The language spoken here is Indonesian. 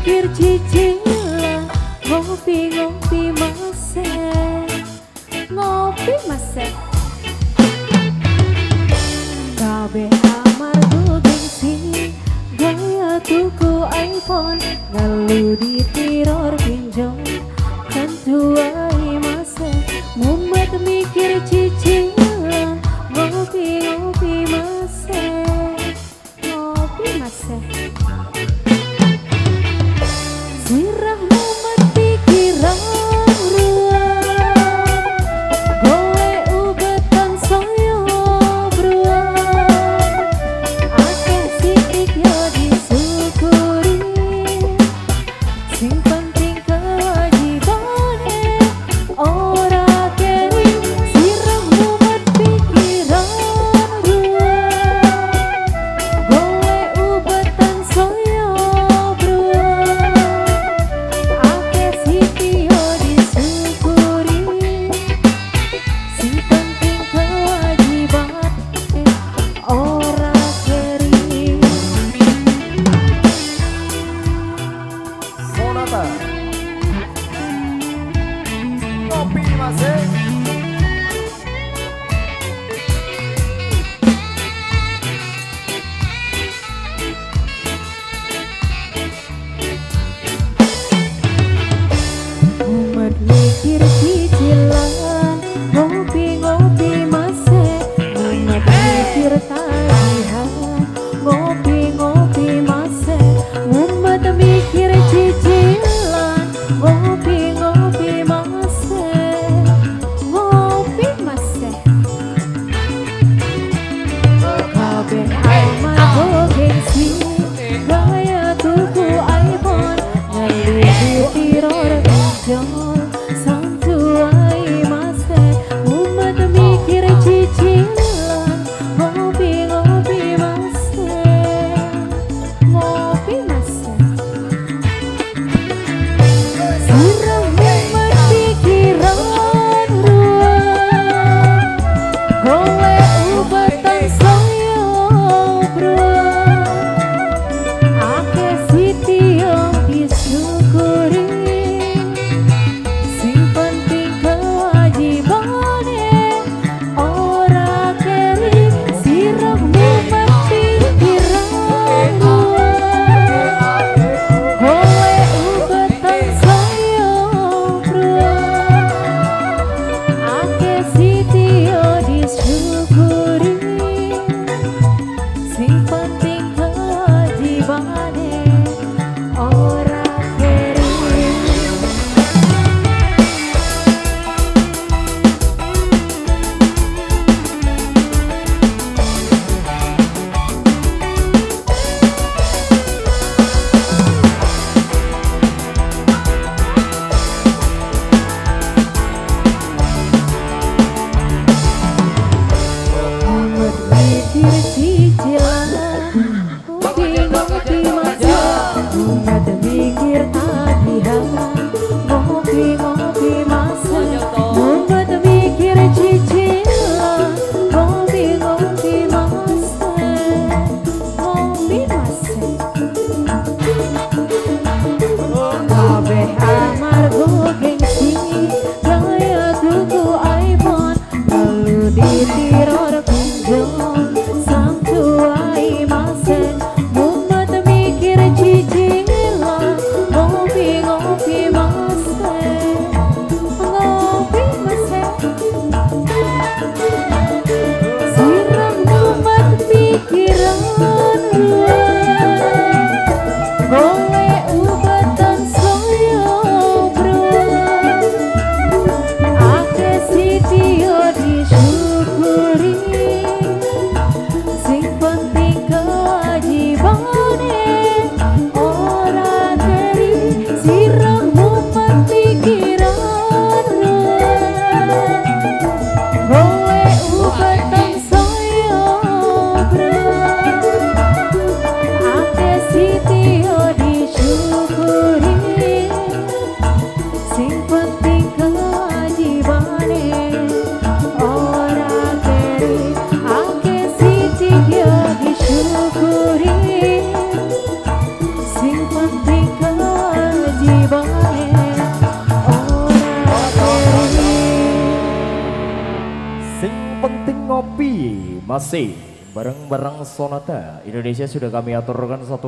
mikir cicilan ngopi-ngopi masih ngopi masih kabeh amarga gengsi gaya tuku iPhone ngalu ditiror pinjol kan tuai masih mumet mikir cicilan ngopi-ngopi masih ngopi masih sirah mumet pikiran ruang gowe ubetan soyo beruang akeh sitik yo disyukuri sing penting kewajibane ora keri sirah mumet pikiran ruang gowe ubetan soyo beruang akeh siti yo disyukuri sing penting kewajibane ora keri Sonata ngopi masih mumet mikir cicilan ngopi-ngopi masih mumet mikir tagihan ngopi-ngopi masih mumet mikir cicilan ngopi-ngopi masih ngopi masih kabeh amarga gengsi gaya tuku iPhone ngeluh tiror pinjol santuai masih mumet mikir cicilan ngopi-ngopi masih ngopi masih sirah mumet pikiran ruang gowe ubetan soyo beruang akeh siti yo disyukuri sing penting kewajibane ora keri sirah mumet pikiran ruang gowe ubetan soyo beruang akeh siti yo disyukuri sing penting kewajibane ora keri mumet mikir cicilan ngopi-ngopi masih mumet mikir tagihan ngopi-ngopi masih mumet mikir cicilan ngopi-ngopi masih ngopi masih kabeh amarga gengsi gaya tuku iPhone lalu ditiror pinjol santuai masih mumet mikir cicilan ngopi-ngopi masih ngopi masih sirah mumet pikiran ruang gowe ubetan soyo beruang akeh siti yo disyukuri sing penting kewajibane ora keri sirah mumet pikiran ruang gowe ubetan soyo beruang akeh siti yo disyukuri sing penting kewajibane ora keri akeh siti yo disyukuri sing penting kewajibane Masih bareng-bareng Sonata Indonesia sudah kami aturkan satu